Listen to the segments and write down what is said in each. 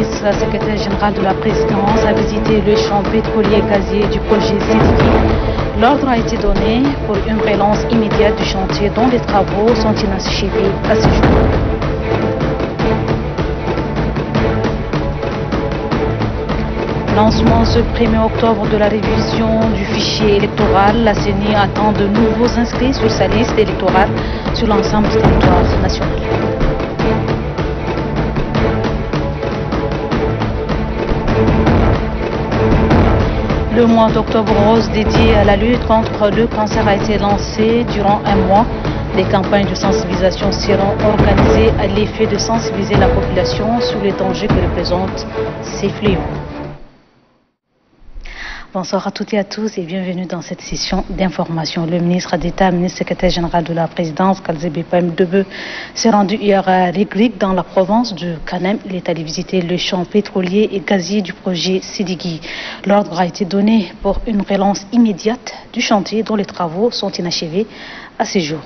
ministre secrétaire général de la présidence a visité le champ pétrolier gazier du projet Sidiki. L'ordre a été donné pour une relance immédiate du chantier dont les travaux sont inachevés à ce jour. Lancement ce 1er octobre de la révision du fichier électoral, la CENI attend de nouveaux inscrits sur sa liste électorale sur l'ensemble du territoire national. Le mois d'octobre rose dédié à la lutte contre le cancer a été lancé durant un mois. Des campagnes de sensibilisation seront organisées à l'effet de sensibiliser la population sur les dangers que représentent ces fléaux. Bonsoir à toutes et à tous et bienvenue dans cette session d'information. Le ministre d'État, ministre secrétaire général de la présidence, Kalzebe Païm-Debe, s'est rendu hier à Rigrig dans la province de Kanem. Il est allé visiter le champ pétrolier et gazier du projet Sidiki. L'ordre a été donné pour une relance immédiate du chantier dont les travaux sont inachevés à ce jour.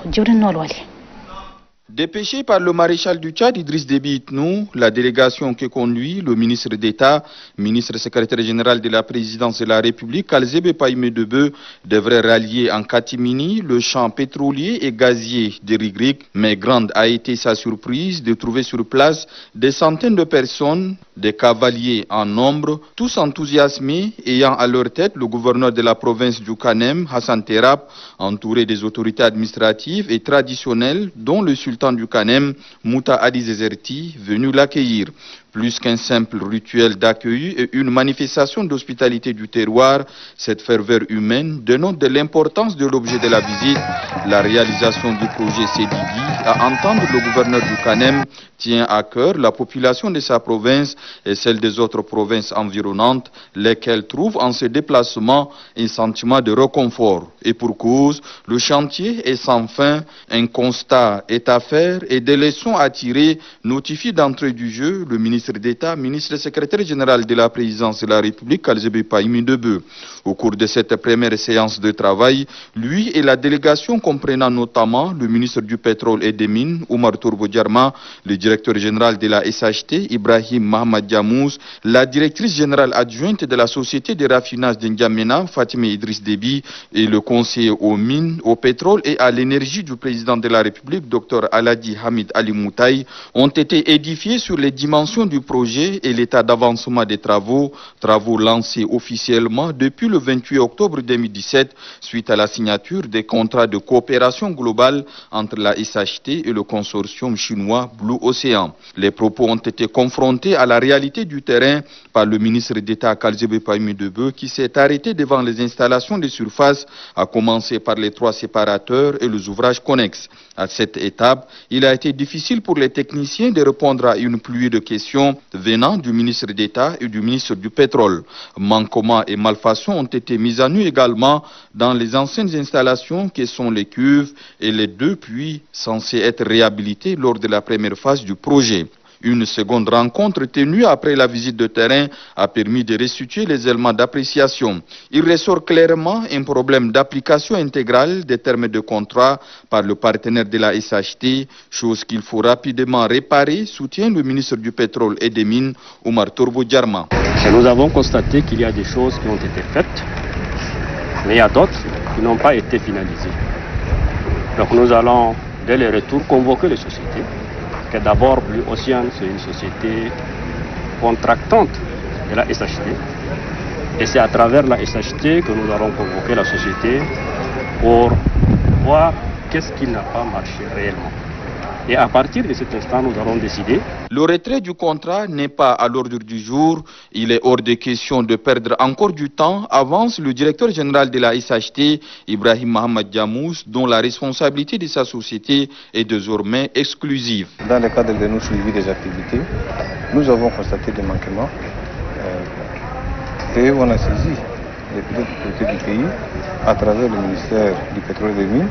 Dépêché par le maréchal du Tchad, Idriss Déby Itnou, la délégation que conduit le ministre d'État, ministre secrétaire général de la présidence de la République, Kalzebe Païm-Debe, devrait rallier en catimini le champ pétrolier et gazier de Rigrig. Mais grande a été sa surprise de trouver sur place des centaines de personnes, des cavaliers en nombre, tous enthousiasmés, ayant à leur tête le gouverneur de la province du Kanem, Hassan Terap, entouré des autorités administratives et traditionnelles, dont le sultan du Kanem, Mouta Ali Zezerti, venu l'accueillir. Plus qu'un simple rituel d'accueil et une manifestation d'hospitalité du terroir, cette ferveur humaine dénote de l'importance de l'objet de la visite. La réalisation du projet Sidiki, à entendre le gouverneur du Kanem, tient à cœur la population de sa province et celle des autres provinces environnantes, lesquelles trouvent en ce déplacement un sentiment de réconfort. Et pour cause, le chantier est sans fin, un constat est à faire et des leçons à tirer, notifie d'entrée du jeu le ministre d'État, ministre secrétaire général de la présidence de la République, Kalzebe Païm-Debe. Au cours de cette première séance de travail, lui et la délégation comprenant notamment le ministre du pétrole et des mines, Oumar Tourbo Diarma, le directeur général de la SHT, Ibrahim Mahamad Diamous, la directrice générale adjointe de la société de raffinage d'Ndiamena, Fatime Idriss Déby, et le conseiller aux mines, au pétrole et à l'énergie du président de la République, Dr Aladi Hamid Ali Moutaï, ont été édifiés sur les dimensions du projet et l'état d'avancement des travaux lancés officiellement depuis le 28 octobre 2017 suite à la signature des contrats de coopération globale entre la SHT et le consortium chinois Blue Ocean. Les propos ont été confrontés à la réalité du terrain par le ministre d'État Kalzebe Païm-Debe qui s'est arrêté devant les installations de surface, à commencer par les 3 séparateurs et les ouvrages connexes. À cette étape, il a été difficile pour les techniciens de répondre à une pluie de questions venant du ministre d'État et du ministre du Pétrole. Manquements et malfaçons ont été mis à nu également dans les anciennes installations que sont les cuves et les 2 puits censés être réhabilités lors de la première phase du projet. Une seconde rencontre tenue après la visite de terrain a permis de restituer les éléments d'appréciation. Il ressort clairement un problème d'application intégrale des termes de contrat par le partenaire de la SHT, chose qu'il faut rapidement réparer, soutient le ministre du Pétrole et des Mines, Oumar Tourbo Diarma. Nous avons constaté qu'il y a des choses qui ont été faites, mais il y a d'autres qui n'ont pas été finalisées. Donc nous allons, dès le retour, convoquer les sociétés. Que d'abord, Blue Ocean, c'est une société contractante de la SHT. Et c'est à travers la SHT que nous allons convoquer la société pour voir qu'est-ce qui n'a pas marché réellement. Et à partir de cet instant, nous allons décider. Le retrait du contrat n'est pas à l'ordre du jour. Il est hors de question de perdre encore du temps, avance le directeur général de la SHT, Ibrahim Mahamad Diamous, dont la responsabilité de sa société est désormais exclusive. Dans le cadre de nos suivis des activités, nous avons constaté des manquements et on a saisi les autorités du pays à travers le ministère du Pétrole et des Mines.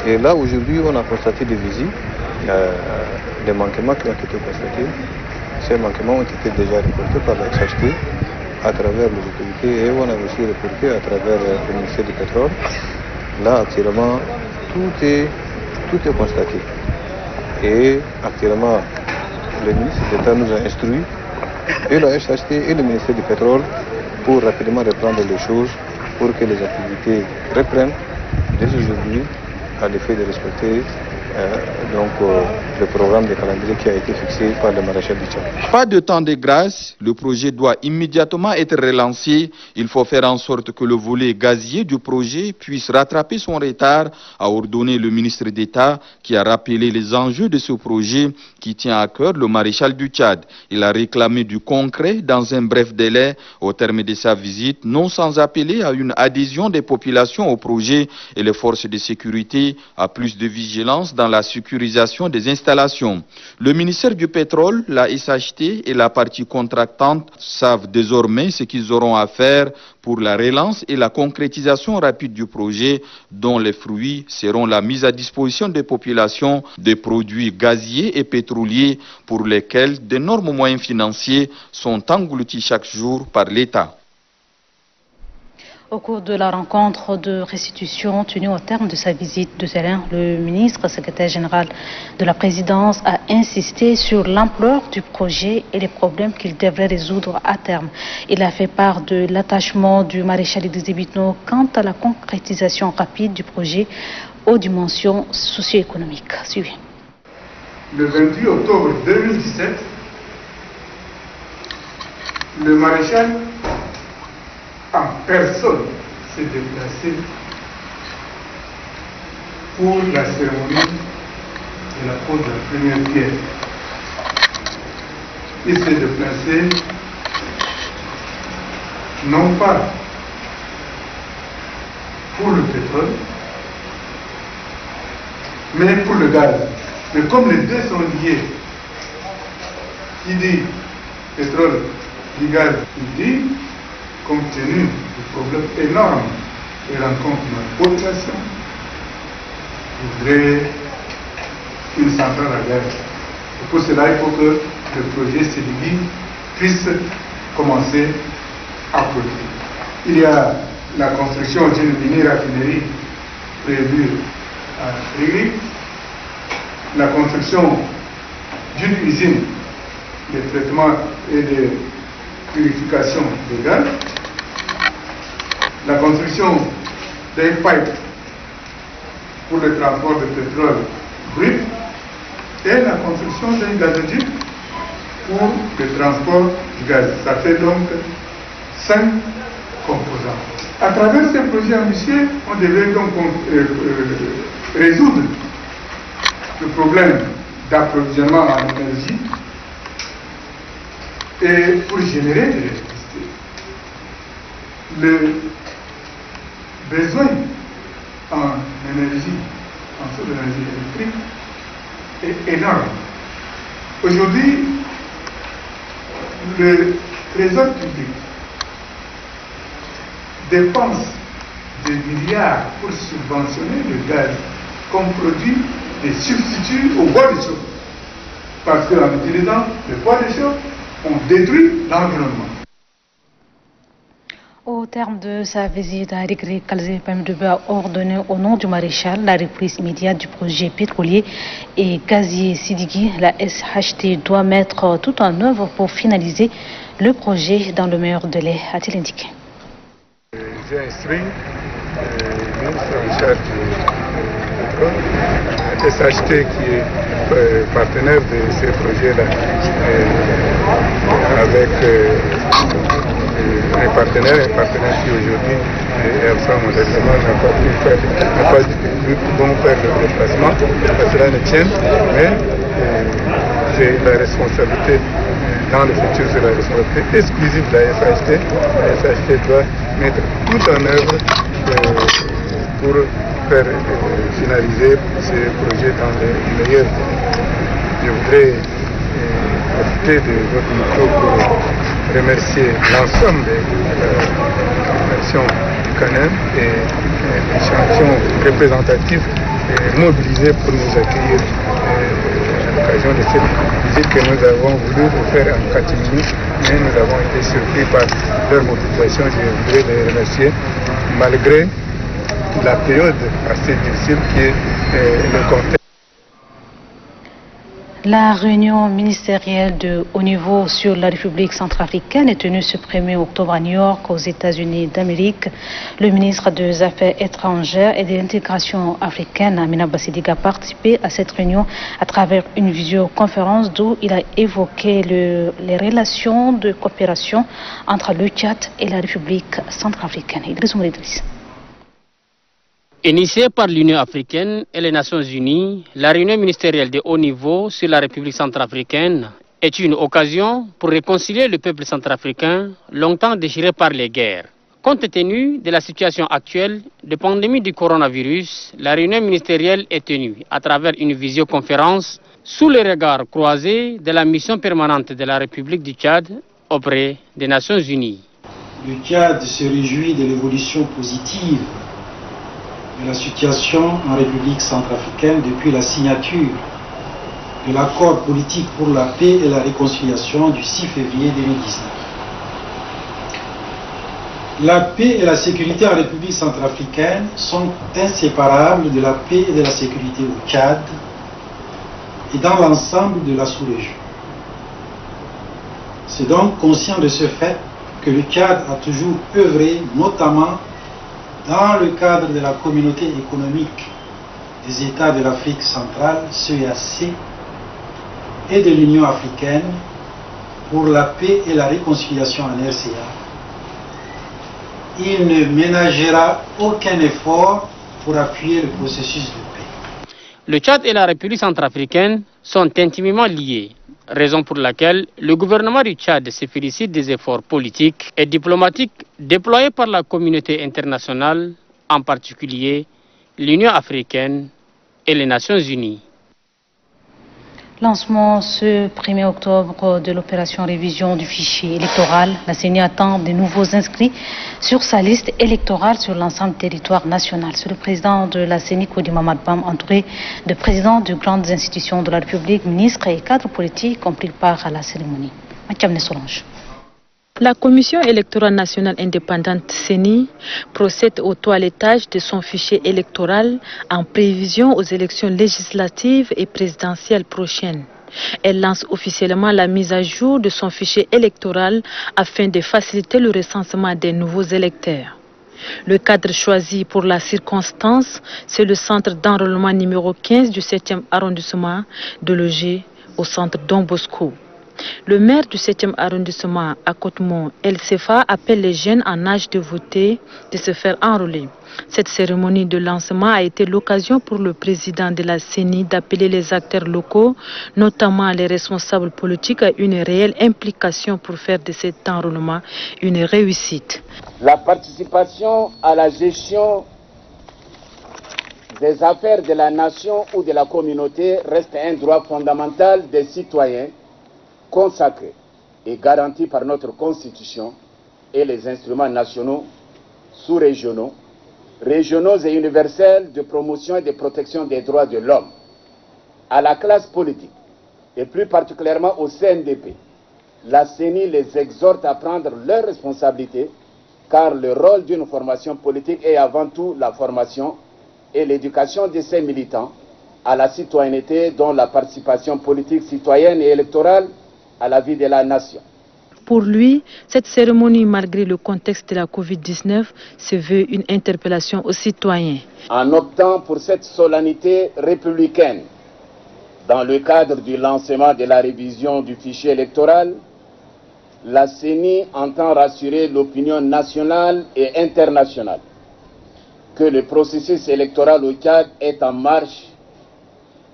Et là, aujourd'hui, on a constaté des visites. Des manquements qui ont été constatés. Ces manquements ont été déjà reportés par la SHT à travers les autorités et on a aussi reporté à travers le ministère du Pétrole. Là, actuellement, tout est constaté. Et actuellement, le ministre d'État nous a instruit et la SHT et le ministère du Pétrole pour rapidement reprendre les choses, pour que les activités reprennent dès aujourd'hui à l'effet de respecter le programme de calendrier qui a été fixé par le maréchal du Tchad. Pas de temps de grâce, le projet doit immédiatement être relancé. Il faut faire en sorte que le volet gazier du projet puisse rattraper son retard, a ordonné le ministre d'État qui a rappelé les enjeux de ce projet qui tient à cœur le maréchal du Tchad. Il a réclamé du concret dans un bref délai au terme de sa visite, non sans appeler à une adhésion des populations au projet et les forces de sécurité à plus de vigilance dans la sécurisation des installations. Le ministère du Pétrole, la SHT et la partie contractante savent désormais ce qu'ils auront à faire pour la relance et la concrétisation rapide du projet, dont les fruits seront la mise à disposition des populations de produits gaziers et pétroliers pour lesquels d'énormes moyens financiers sont engloutis chaque jour par l'État. Au cours de la rencontre de restitution tenue au terme de sa visite de terrain, le ministre secrétaire général de la présidence a insisté sur l'ampleur du projet et les problèmes qu'il devrait résoudre à terme. Il a fait part de l'attachement du maréchal Idriss Déby Itno quant à la concrétisation rapide du projet aux dimensions socio-économiques. Suivez. Le 28 octobre 2017, le maréchal en personne s'est déplacé pour la cérémonie de la pose de la première pierre. Il s'est déplacé non pas pour le pétrole, mais pour le gaz. Mais comme les deux sont liés, qui dit pétrole, dit gaz, il dit, compte tenu du problème énorme que rencontre notre population, voudrait une centrale à gaz. Et pour cela, il faut que le projet Sédigi puisse commencer à produire. Il y a la construction d'une mini-raffinerie prévue à Régli, la construction d'une usine de traitement et de purification de gaz, la construction d'un pipe pour le transport de pétrole brut et la construction d'un gazoduc pour le transport du gaz. Ça fait donc 5 composants. À travers ces projets ambitieux, on devait donc résoudre le problème d'approvisionnement en énergie et pour générer de l'électricité. Le besoin en énergie, en source d'énergie électrique, est énorme. Aujourd'hui, le trésor public dépense des milliards pour subventionner le gaz comme produit des substituts au bois de chauffe. Parce qu'en utilisant le bois de chauffe, on détruit l'environnement. Au terme de sa visite à Régli, Kalzé PM2B a ordonné au nom du maréchal la reprise immédiate du projet pétrolier et gazier Sédigi. La SHT doit mettre tout en œuvre pour finaliser le projet dans le meilleur délai, a-t-il indiqué. J'ai instruit le ministre en charge du pétrole, SHT qui est partenaire de ces projets-là, avec un partenaire qui aujourd'hui, Elsa modestement, n'a pas pu faire le déplacement, parce que cela ne tient, mais c'est la responsabilité, dans le futur, c'est la responsabilité exclusive de la SHT. La SHT doit mettre tout en œuvre pour faire finaliser ces projets dans les meilleurs délais. Je voudrais profiter de votre micro pour remercier l'ensemble de la nation du Canem et l'échantillon représentatif mobilisé pour nous accueillir à l'occasion de cette visite que nous avons voulu vous faire en catimini, mais nous avons été surpris par leur mobilisation. Je voudrais les remercier malgré la période assez difficile qui est le contexte. La réunion ministérielle de haut niveau sur la République centrafricaine est tenue ce 1er octobre à New York, aux États-Unis d'Amérique. Le ministre des Affaires étrangères et de l'intégration africaine, Amina Bassidiga, a participé à cette réunion à travers une visioconférence d'où il a évoqué les relations de coopération entre le Tchad et la République centrafricaine. Idriss. Initiée par l'Union africaine et les Nations unies, la réunion ministérielle de haut niveau sur la République centrafricaine est une occasion pour réconcilier le peuple centrafricain longtemps déchiré par les guerres. Compte tenu de la situation actuelle de pandémie du coronavirus, la réunion ministérielle est tenue à travers une visioconférence sous les regards croisés de la mission permanente de la République du Tchad auprès des Nations unies. Le Tchad se réjouit de l'évolution positive de la situation en République centrafricaine depuis la signature de l'accord politique pour la paix et la réconciliation du 6 février 2019. La paix et la sécurité en République centrafricaine sont inséparables de la paix et de la sécurité au Tchad et dans l'ensemble de la sous-région. C'est donc conscient de ce fait que le Tchad a toujours œuvré, notamment dans le cadre de la communauté économique des États de l'Afrique centrale, CEAC, et de l'Union africaine pour la paix et la réconciliation en RCA. Il ne ménagera aucun effort pour appuyer le processus de paix. Le Tchad et la République centrafricaine sont intimement liés, raison pour laquelle le gouvernement du Tchad se félicite des efforts politiques et diplomatiques déployés par la communauté internationale, en particulier l'Union africaine et les Nations unies. Lancement ce 1er octobre de l'opération révision du fichier électoral. La CENI attend de nouveaux inscrits sur sa liste électorale sur l'ensemble du territoire national. C'est le président de la CENI, Kodi Mamad Bam, entouré de présidents de grandes institutions de la République, ministres et cadres politiques, ont pris part à la cérémonie. Mathiam Solange. La Commission électorale nationale indépendante CENI procède au toilettage de son fichier électoral en prévision aux élections législatives et présidentielles prochaines. Elle lance officiellement la mise à jour de son fichier électoral afin de faciliter le recensement des nouveaux électeurs. Le cadre choisi pour la circonstance, c'est le centre d'enrôlement numéro 15 du 7e arrondissement de Logé au centre Don Bosco. Le maire du 7e arrondissement à Cotemont, El Sefa, appelle les jeunes en âge de voter de se faire enrôler. Cette cérémonie de lancement a été l'occasion pour le président de la CENI d'appeler les acteurs locaux, notamment les responsables politiques, à une réelle implication pour faire de cet enrôlement une réussite. La participation à la gestion des affaires de la nation ou de la communauté reste un droit fondamental des citoyens, consacré et garanti par notre Constitution et les instruments nationaux, sous-régionaux, régionaux et universels de promotion et de protection des droits de l'homme. À la classe politique, et plus particulièrement au CNDP, la CENI les exhorte à prendre leurs responsabilités, car le rôle d'une formation politique est avant tout la formation et l'éducation de ses militants à la citoyenneté, dont la participation politique citoyenne et électorale à la vie de la nation. Pour lui, cette cérémonie, malgré le contexte de la Covid-19, se veut une interpellation aux citoyens. En optant pour cette solennité républicaine, dans le cadre du lancement de la révision du fichier électoral, la CENI entend rassurer l'opinion nationale et internationale que le processus électoral au Tchad est en marche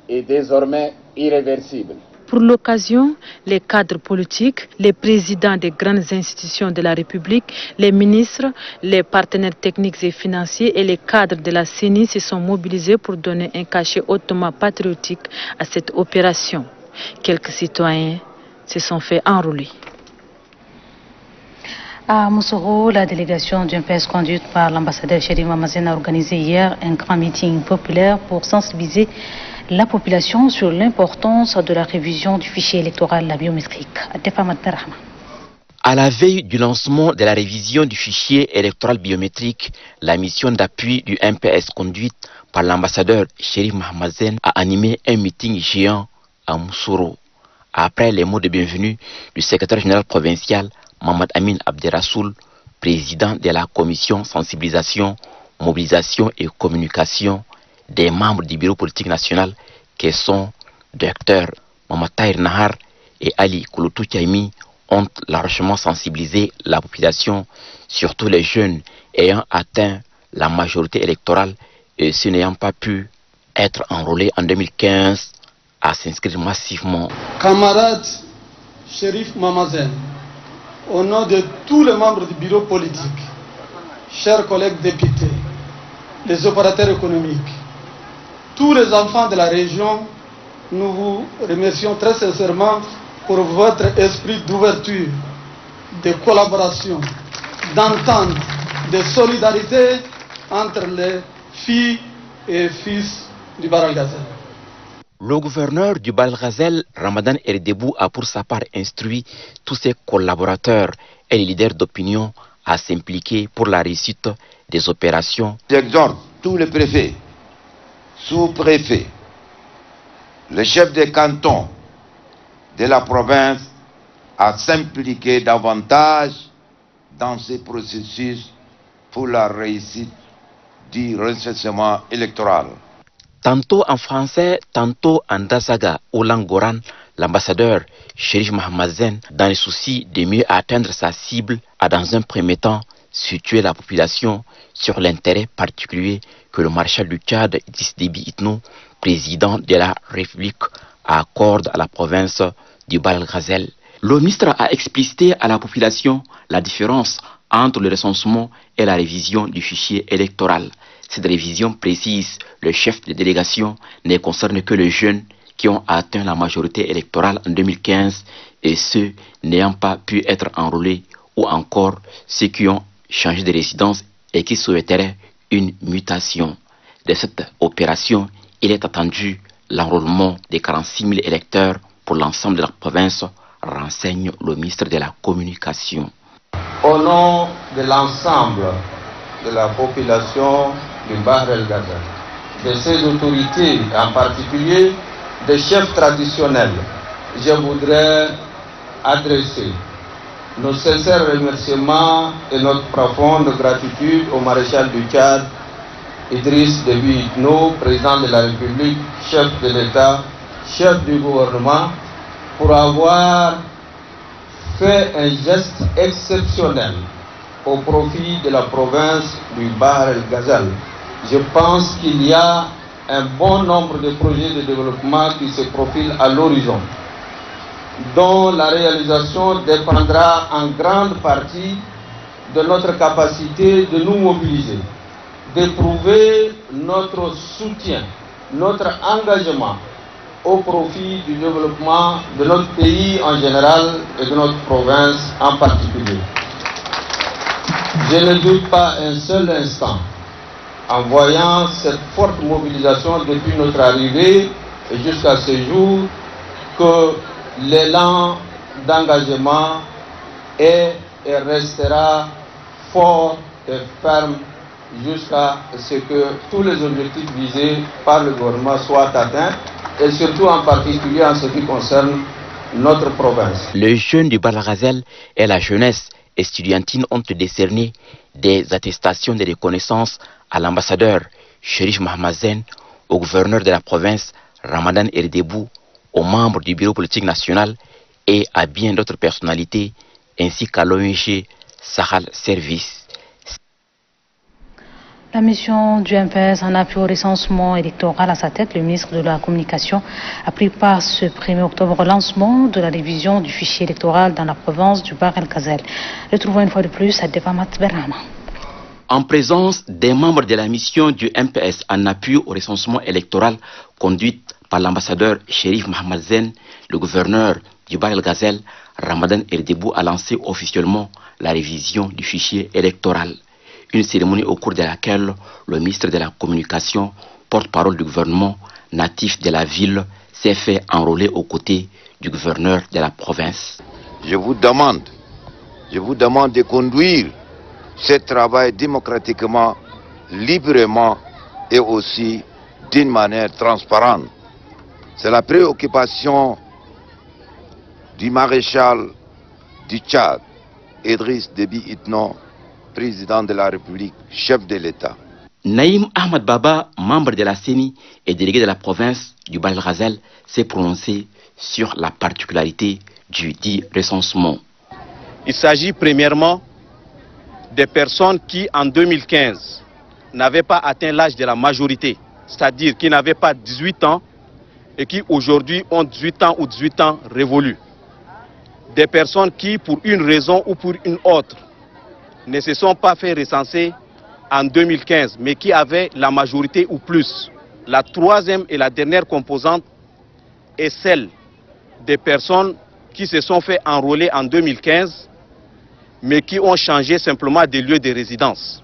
et désormais irréversible. Pour l'occasion, les cadres politiques, les présidents des grandes institutions de la République, les ministres, les partenaires techniques et financiers et les cadres de la CENI se sont mobilisés pour donner un cachet hautement patriotique à cette opération. Quelques citoyens se sont fait enrôler. À Moussoro, la délégation du MPS conduite par l'ambassadeur Chéri Mamazen a organisé hier un grand meeting populaire pour sensibiliser la population sur l'importance de la révision du fichier électoral biométrique. À la veille du lancement de la révision du fichier électoral biométrique, la mission d'appui du MPS conduite par l'ambassadeur Chéri Mamazen a animé un meeting géant à Moussoro. Après les mots de bienvenue du secrétaire général provincial Mamad Amin Abderrassoul, président de la commission sensibilisation, mobilisation et communication des membres du bureau politique national qui sont Dr Mamad Tahir Nahar et Ali Kouloutou Kaimi, ont largement sensibilisé la population, surtout les jeunes ayant atteint la majorité électorale et ceux n'ayant pas pu être enrôlés en 2015 à s'inscrire massivement. Camarade Chérif Mamazen, au nom de tous les membres du bureau politique, chers collègues députés, les opérateurs économiques, tous les enfants de la région, nous vous remercions très sincèrement pour votre esprit d'ouverture, de collaboration, d'entente, de solidarité entre les filles et fils du Bahr El Ghazal. Le gouverneur du Bahr El Ghazal, Ramadan Erdebou, a pour sa part instruit tous ses collaborateurs et les leaders d'opinion à s'impliquer pour la réussite des opérations. J'exhorte tous les préfets, sous-préfets, les chefs des cantons de la province à s'impliquer davantage dans ces processus pour la réussite du recensement électoral. Tantôt en français, tantôt en Dazaga ou Langoran, l'ambassadeur Chérif Mahamazen, dans le souci de mieux atteindre sa cible, a dans un premier temps situé la population sur l'intérêt particulier que le maréchal du Tchad, Idriss Déby Itno, président de la République, accorde à la province du Bahr El Ghazal. Le ministre a explicité à la population la différence entre le recensement et la révision du fichier électoral. Cette révision précise le chef de délégation ne concerne que les jeunes qui ont atteint la majorité électorale en 2015 et ceux n'ayant pas pu être enrôlés ou encore ceux qui ont changé de résidence et qui souhaiteraient une mutation. De cette opération, il est attendu l'enrôlement des 46 000 électeurs pour l'ensemble de la province, renseigne le ministre de la Communication. Au nom de l'ensemble de la population du Bahr El Ghazal, de ses autorités, en particulier des chefs traditionnels, je voudrais adresser nos sincères remerciements et notre profonde gratitude au maréchal du Tchad, Idriss Déby Itno, président de la République, chef de l'État, chef du gouvernement, pour avoir fait un geste exceptionnel au profit de la province du Bahr El Ghazal. Je pense qu'il y a un bon nombre de projets de développement qui se profilent à l'horizon, dont la réalisation dépendra en grande partie de notre capacité de nous mobiliser, d'éprouver notre soutien, notre engagement au profit du développement de notre pays en général et de notre province en particulier. Je ne doute pas un seul instant, en voyant cette forte mobilisation depuis notre arrivée et jusqu'à ce jour, que l'élan d'engagement est et restera fort et ferme jusqu'à ce que tous les objectifs visés par le gouvernement soient atteints, et surtout en particulier en ce qui concerne notre province. Les jeunes du Bahr El Ghazal et la jeunesse estudiantine ont décerné des attestations de reconnaissance à l'ambassadeur Chérif Mahamazen, au gouverneur de la province Ramadan Erdebou, aux membres du bureau politique national et à bien d'autres personnalités, ainsi qu'à l'ONG Sahel Service. La mission du MPS en appui au recensement électoral à sa tête, le ministre de la Communication a pris part ce 1er octobre au lancement de la révision du fichier électoral dans la province du Bahr El Ghazal. Retrouvons une fois de plus à Devamat Berhama. En présence des membres de la mission du MPS en appui au recensement électoral conduite par l'ambassadeur Chérif Mahamazen, le gouverneur du Bahr El Ghazal, Ramadan Erdebou, a lancé officiellement la révision du fichier électoral. Une cérémonie au cours de laquelle le ministre de la Communication, porte-parole du gouvernement natif de la ville, s'est fait enrôler aux côtés du gouverneur de la province. Je vous demande de conduire ce travail démocratiquement, librement et aussi d'une manière transparente. C'est la préoccupation du maréchal du Tchad, Idriss Déby Itno, président de la République, chef de l'État. Naïm Ahmad Baba, membre de la CENI et délégué de la province du Bahr el Ghazal, s'est prononcé sur la particularité du dit recensement. Il s'agit premièrement des personnes qui, en 2015, n'avaient pas atteint l'âge de la majorité, c'est-à-dire qui n'avaient pas 18 ans et qui aujourd'hui ont 18 ans ou 18 ans révolus. Des personnes qui, pour une raison ou pour une autre, ne se sont pas fait recenser en 2015, mais qui avaient la majorité ou plus. La troisième et la dernière composante est celle des personnes qui se sont fait enrôler en 2015, mais qui ont changé simplement de lieu de résidence.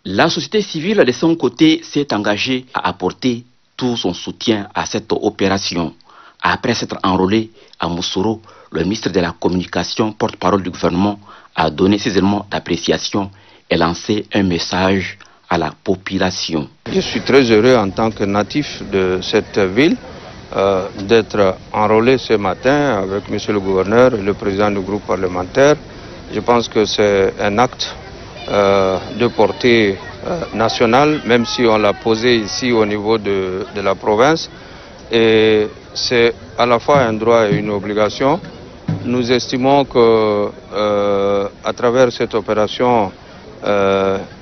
La société civile, de son côté, s'est engagée à apporter tout son soutien à cette opération. Après s'être enrôlé à Moussoro, le ministre de la Communication, porte-parole du gouvernement, a donné ses éléments d'appréciation et lancé un message à la population. Je suis très heureux en tant que natif de cette ville d'être enrôlé ce matin avec M. le gouverneur et le président du groupe parlementaire. Je pense que c'est un acte de portée nationale, même si on l'a posé ici au niveau de la province. Et c'est à la fois un droit et une obligation. Nous estimons que à travers cette opération,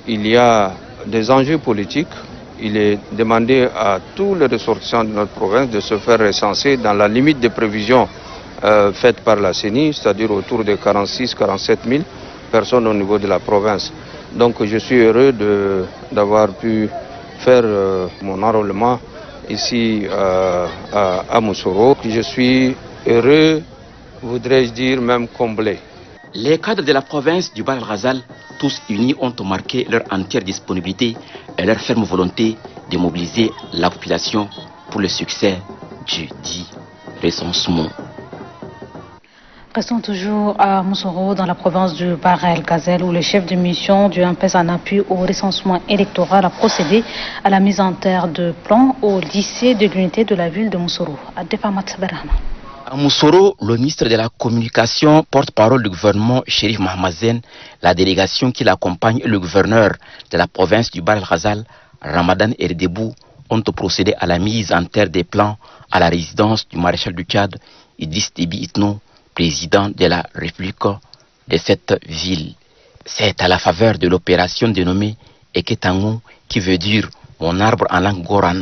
il y a des enjeux politiques. Il est demandé à tous les ressortissants de notre province de se faire recenser dans la limite des prévisions faites par la CENI, c'est-à-dire autour de 46-47 000 personnes au niveau de la province. Donc je suis heureux d'avoir pu faire mon enrôlement ici à Moussoro. Je suis heureux, voudrais-je dire même comblé. Les cadres de la province du Bahr el Ghazal, tous unis, ont marqué leur entière disponibilité et leur ferme volonté de mobiliser la population pour le succès du dit recensement. Restons toujours à Moussoro, dans la province du Bahr el Ghazal, où le chef de mission du MPES, en appui au recensement électoral, a procédé à la mise en terre de plans au lycée de l'unité de la ville de Moussoro. À Moussoro, le ministre de la Communication, porte-parole du gouvernement, Chérif Mohamed Zen, la délégation qui l'accompagne et le gouverneur de la province du Bahr el Ghazal, Ramadan Erdebou, ont procédé à la mise en terre des plans à la résidence du maréchal du Tchad, Idriss Déby Itno, président de la République de cette ville. C'est à la faveur de l'opération dénommée Eketango, qui veut dire mon arbre en langue goran.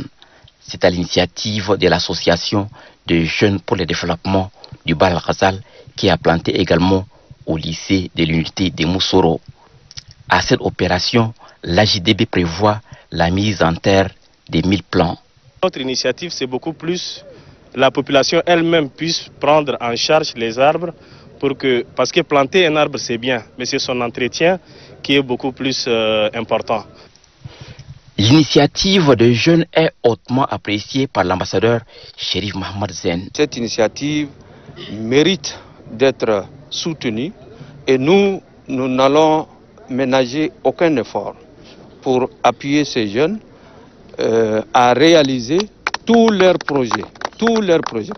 C'est à l'initiative de l'association de jeunes pour le développement du Bahr el Ghazal qui a planté également au lycée de l'unité de Moussoro. À cette opération, l'AJDB prévoit la mise en terre des 1000 plants. Notre initiative, c'est beaucoup plus la population elle-même puisse prendre en charge les arbres parce que planter un arbre c'est bien, mais c'est son entretien qui est beaucoup plus important. L'initiative des jeunes est hautement appréciée par l'ambassadeur Chérif Mohamed Zen. Cette initiative mérite d'être soutenue et nous n'allons ménager aucun effort pour appuyer ces jeunes à réaliser tous leurs projets,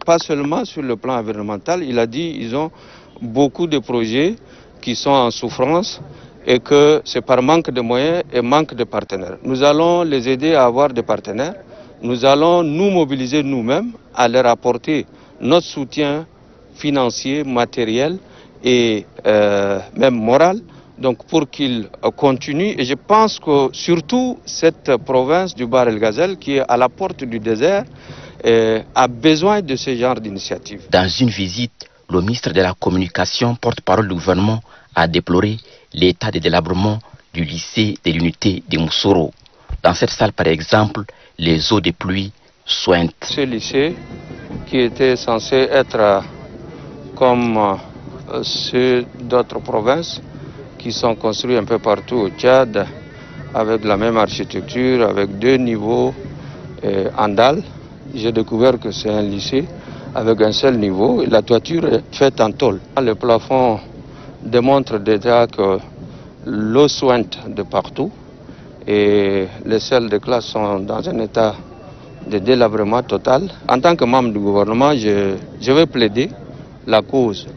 pas seulement sur le plan environnemental. Il a dit qu'ils ont beaucoup de projets qui sont en souffrance et que c'est par manque de moyens et manque de partenaires. Nous allons les aider à avoir des partenaires. Nous allons nous mobiliser nous-mêmes à leur apporter notre soutien financier, matériel et même moral, donc pour qu'ils continuent. Et je pense que surtout cette province du Bahr el Ghazal, qui est à la porte du désert, a besoin de ce genre d'initiative. Dans une visite, le ministre de la Communication, porte-parole du gouvernement, a déploré l'état de délabrement du lycée de l'unité de Moussoro. Dans cette salle, par exemple, les eaux de pluie sointent. Ce lycée, qui était censé être comme ceux d'autres provinces, qui sont construits un peu partout au Tchad, avec la même architecture, avec 2 niveaux en dalle. J'ai découvert que c'est un lycée avec un seul niveau et la toiture est faite en tôle. Le plafond démontre déjà que l'eau sointe de partout et les salles de classe sont dans un état de délabrement total. En tant que membre du gouvernement, je vais plaider la cause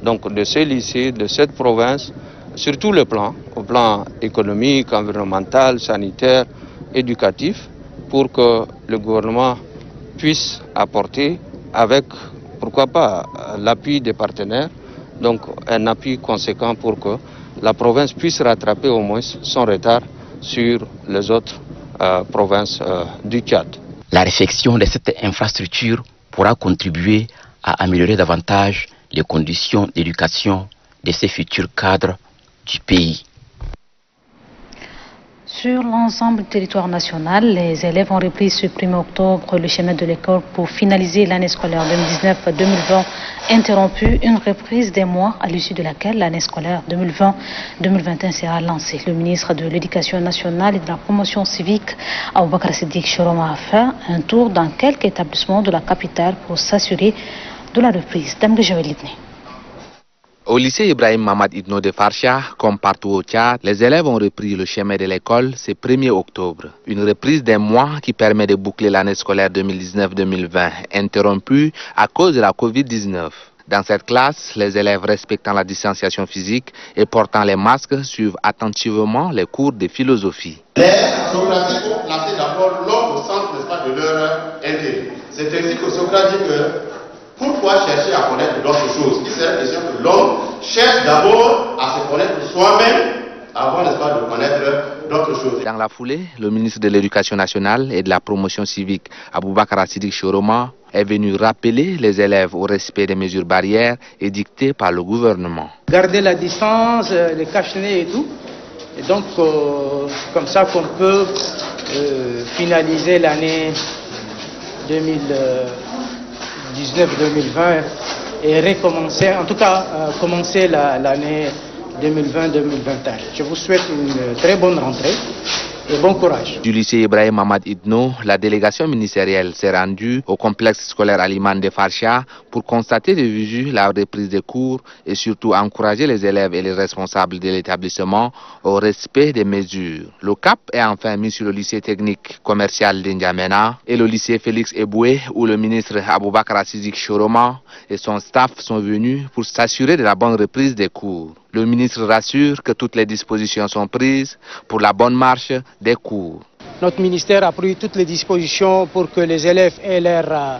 donc, de ces lycées, de cette province, sur tous les plans, au plan économique, environnemental, sanitaire, éducatif, pour que le gouvernement puisse apporter avec, pourquoi pas, l'appui des partenaires, donc un appui conséquent pour que la province puisse rattraper au moins son retard sur les autres provinces du Tchad. La réfection de cette infrastructure pourra contribuer à améliorer davantage les conditions d'éducation de ces futurs cadres du pays. Sur l'ensemble du territoire national, les élèves ont repris ce 1er octobre le chemin de l'école pour finaliser l'année scolaire 2019-2020 interrompue, une reprise des mois à l'issue de laquelle l'année scolaire 2020-2021 sera lancée. Le ministre de l'Éducation nationale et de la promotion civique, Aboubakar Siddiq Chiroma, a fait un tour dans quelques établissements de la capitale pour s'assurer de la reprise. Dame de Javelidne. Au lycée Ibrahim Mamad Idno de Farsha, comme partout au Tchad, les élèves ont repris le chemin de l'école ce 1er octobre. Une reprise d'un mois qui permet de boucler l'année scolaire 2019-2020, interrompue à cause de la Covid-19. Dans cette classe, les élèves respectant la distanciation physique et portant les masques suivent attentivement les cours de philosophie. Les Socratiques ont placé d'abord l'homme au centre, n'est-ce pas, de leur intérêt. C'est ainsi que Socrate dit que pourquoi chercher à connaître d'autres choses? Il serait question que l'homme cherche d'abord à se connaître soi-même avant, n'est-ce pas, de connaître d'autres choses. Dans la foulée, le ministre de l'Éducation nationale et de la promotion civique, Aboubakar Siddiq Chiroma, est venu rappeler les élèves au respect des mesures barrières édictées par le gouvernement. Garder la distance, les cache-nez et tout. Et donc, comme ça qu'on peut finaliser l'année 2019-2020 et recommencer, en tout cas commencer l'année 2020-2021. Je vous souhaite une très bonne rentrée et bon courage. Du lycée Ibrahim Mamad Idno, la délégation ministérielle s'est rendue au complexe scolaire Aliman de Farsha pour constater de visu la reprise des cours et surtout encourager les élèves et les responsables de l'établissement au respect des mesures. Le cap est enfin mis sur le lycée technique commercial d'Indiamena et le lycée Félix Eboué où le ministre Aboubakar Siddiq Chiroma et son staff sont venus pour s'assurer de la bonne reprise des cours. Le ministre rassure que toutes les dispositions sont prises pour la bonne marche des cours. Notre ministère a pris toutes les dispositions pour que les élèves aient leur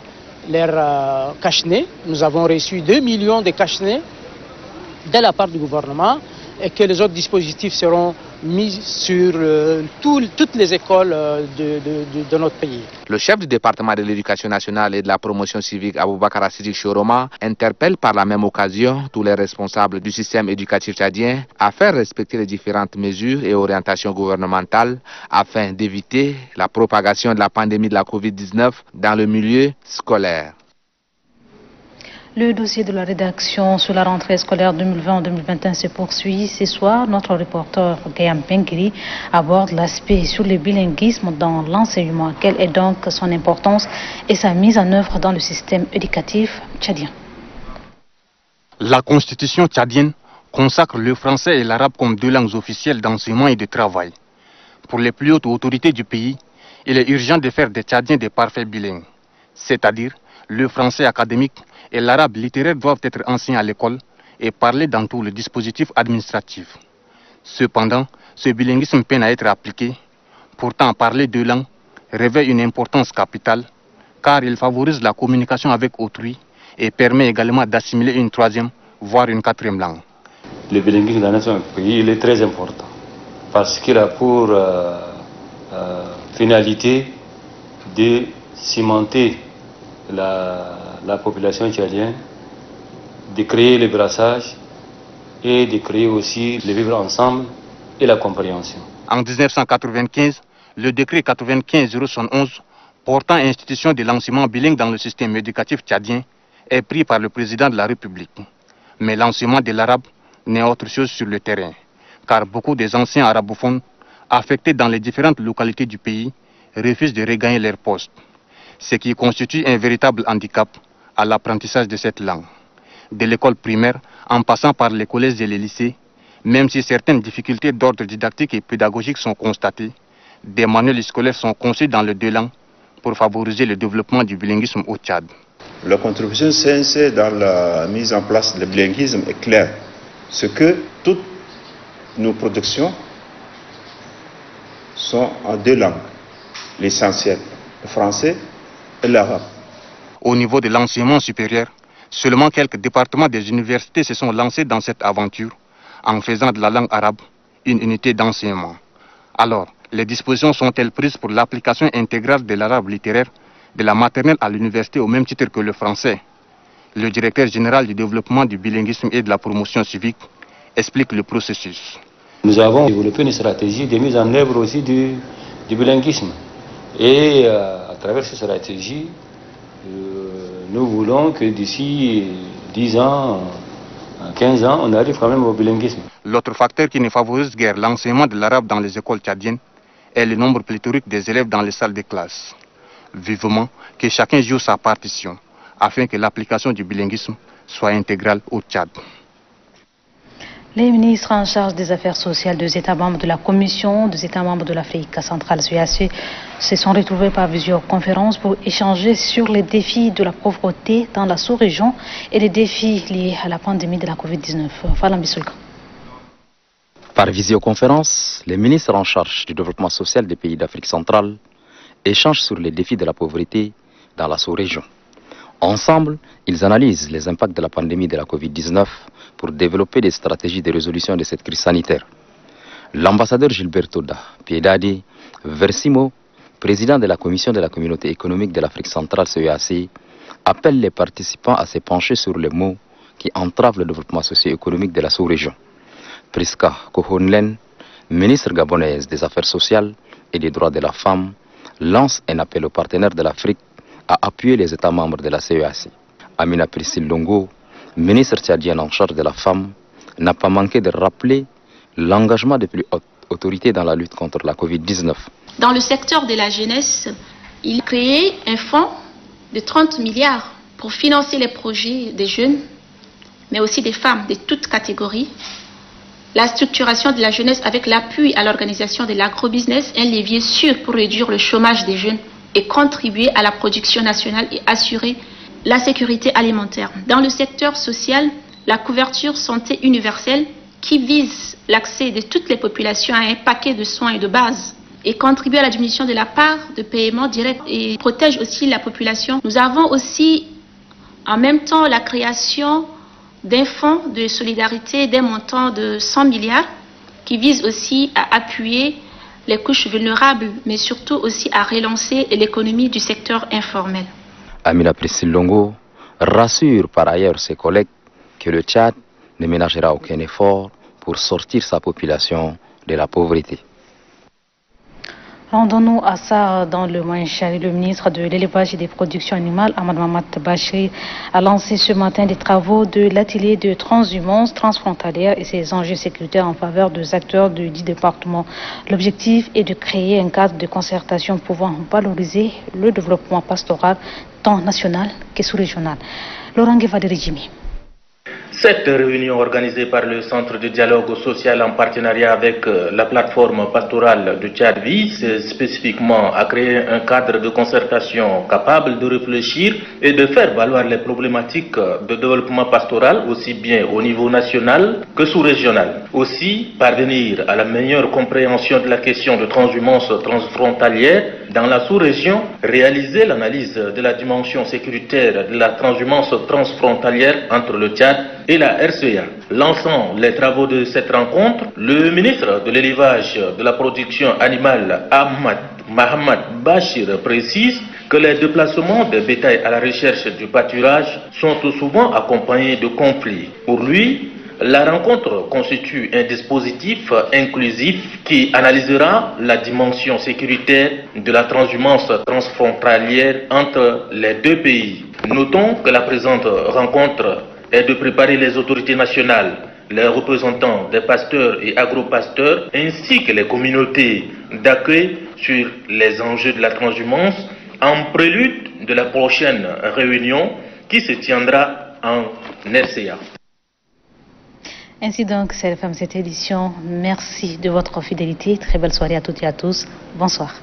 cache-nez. Nous avons reçu 2 millions de cache-nez de la part du gouvernement et que les autres dispositifs seront mis sur toutes les écoles de notre pays. Le chef du département de l'éducation nationale et de la promotion civique, Aboubakar Siddiq Chiroma, interpelle par la même occasion tous les responsables du système éducatif tchadien à faire respecter les différentes mesures et orientations gouvernementales afin d'éviter la propagation de la pandémie de la Covid-19 dans le milieu scolaire. Le dossier de la rédaction sur la rentrée scolaire 2020-2021 se poursuit. Ce soir, notre reporter Gayam Pengiri aborde l'aspect sur le bilinguisme dans l'enseignement. Quelle est donc son importance et sa mise en œuvre dans le système éducatif tchadien? La constitution tchadienne consacre le français et l'arabe comme 2 langues officielles d'enseignement et de travail. Pour les plus hautes autorités du pays, il est urgent de faire des Tchadiens des parfaits bilingues, c'est-à-dire le français académique et l'arabe littéraire doivent être enseignés à l'école et parlés dans tout le dispositif administratif. Cependant, ce bilinguisme peine à être appliqué. Pourtant, parler 2 langues revêt une importance capitale car il favorise la communication avec autrui et permet également d'assimiler une 3e, voire une 4e langue. Le bilinguisme dans notre pays il est très important parce qu'il a pour finalité de cimenter la population tchadienne, de créer le brassage et de créer aussi le vivre ensemble et la compréhension. En 1995, le décret 95-071 portant institution de l'enseignement bilingue dans le système éducatif tchadien est pris par le président de la République. Mais l'enseignement de l'arabe n'est autre chose sur le terrain, car beaucoup des anciens arabophones affectés dans les différentes localités du pays refusent de regagner leur poste, ce qui constitue un véritable handicap à l'apprentissage de cette langue. De l'école primaire, en passant par les collèges et les lycées, même si certaines difficultés d'ordre didactique et pédagogique sont constatées, des manuels scolaires sont conçus dans les 2 langues pour favoriser le développement du bilinguisme au Tchad. La contribution CNC dans la mise en place du bilinguisme est claire. C'est que toutes nos productions sont en 2 langues, l'essentiel, le français et l'arabe. Au niveau de l'enseignement supérieur, seulement quelques départements des universités se sont lancés dans cette aventure en faisant de la langue arabe une unité d'enseignement. Alors, les dispositions sont-elles prises pour l'application intégrale de l'arabe littéraire de la maternelle à l'université au même titre que le français? Le directeur général du développement du bilinguisme et de la promotion civique explique le processus. Nous avons développé une stratégie de mise en œuvre aussi du bilinguisme. Et à travers cette stratégie, nous voulons que d'ici 10 ans, 15 ans, on arrive quand même au bilinguisme. L'autre facteur qui ne favorise guère l'enseignement de l'arabe dans les écoles tchadiennes est le nombre pléthorique des élèves dans les salles de classe. Vivement que chacun joue sa partition afin que l'application du bilinguisme soit intégrale au Tchad. Les ministres en charge des affaires sociales des États membres de la Commission des États membres de l'Afrique centrale CEEAC se sont retrouvés par visioconférence pour échanger sur les défis de la pauvreté dans la sous-région et les défis liés à la pandémie de la Covid-19. Falam Bissoulka. Par visioconférence, les ministres en charge du développement social des pays d'Afrique centrale échangent sur les défis de la pauvreté dans la sous-région. Ensemble, ils analysent les impacts de la pandémie de la Covid-19 pour développer des stratégies de résolution de cette crise sanitaire. L'ambassadeur Gilberto da Piedade Versimo, président de la Commission de la Communauté économique de l'Afrique centrale CEEAC, appelle les participants à se pencher sur les maux qui entravent le développement socio-économique de la sous-région. Priska Kohonlen, ministre gabonaise des Affaires sociales et des droits de la femme, lance un appel aux partenaires de l'Afrique à appuyer les États membres de la CEEAC. Amina Priscille Longo, ministre tchadienne en charge de la femme, n'a pas manqué de rappeler l'engagement des plus hautes autorités dans la lutte contre la Covid-19. Dans le secteur de la jeunesse, il a créé un fonds de 30 milliards pour financer les projets des jeunes, mais aussi des femmes de toutes catégories. La structuration de la jeunesse avec l'appui à l'organisation de l'agrobusiness, un levier sûr pour réduire le chômage des jeunes et contribuer à la production nationale et assurer la sécurité alimentaire. Dans le secteur social, la couverture santé universelle qui vise l'accès de toutes les populations à un paquet de soins et de base et contribue à la diminution de la part de paiement direct et protège aussi la population. Nous avons aussi en même temps la création d'un fonds de solidarité d'un montant de 100 milliards qui vise aussi à appuyer les couches vulnérables, mais surtout aussi à relancer l'économie du secteur informel. Amina Priscille Longo rassure par ailleurs ses collègues que le Tchad ne ménagera aucun effort pour sortir sa population de la pauvreté. Rendons-nous à ça dans le Moyen-Chari. Le ministre de l'élevage et des productions animales, Ahmad Mahamat Bachir, a lancé ce matin des travaux de l'atelier de transhumance transfrontalière et ses enjeux sécuritaires en faveur des acteurs du 10 départements. L'objectif est de créer un cadre de concertation pouvant valoriser le développement pastoral tant national que sous-régional. Laurent Guevade-Rijimi. Cette réunion organisée par le Centre de dialogue social en partenariat avec la plateforme pastorale de Tchad vise spécifiquement à créer un cadre de concertation capable de réfléchir et de faire valoir les problématiques de développement pastoral aussi bien au niveau national que sous-régional. Aussi, parvenir à la meilleure compréhension de la question de transhumance transfrontalière dans la sous-région, réaliser l'analyse de la dimension sécuritaire de la transhumance transfrontalière entre le Tchad et la RCA. Lançant les travaux de cette rencontre, le ministre de l'élevage, de la production animale, Ahmad Mahamat Bachir, précise que les déplacements de bétail à la recherche du pâturage sont souvent accompagnés de conflits. Pour lui, la rencontre constitue un dispositif inclusif qui analysera la dimension sécuritaire de la transhumance transfrontalière entre les deux pays. Notons que la présente rencontre est de préparer les autorités nationales, les représentants des pasteurs et agropasteurs, ainsi que les communautés d'accueil sur les enjeux de la transhumance, en prélude de la prochaine réunion qui se tiendra en RCA. Ainsi donc, c'est la fin de cette édition. Merci de votre fidélité. Très belle soirée à toutes et à tous. Bonsoir.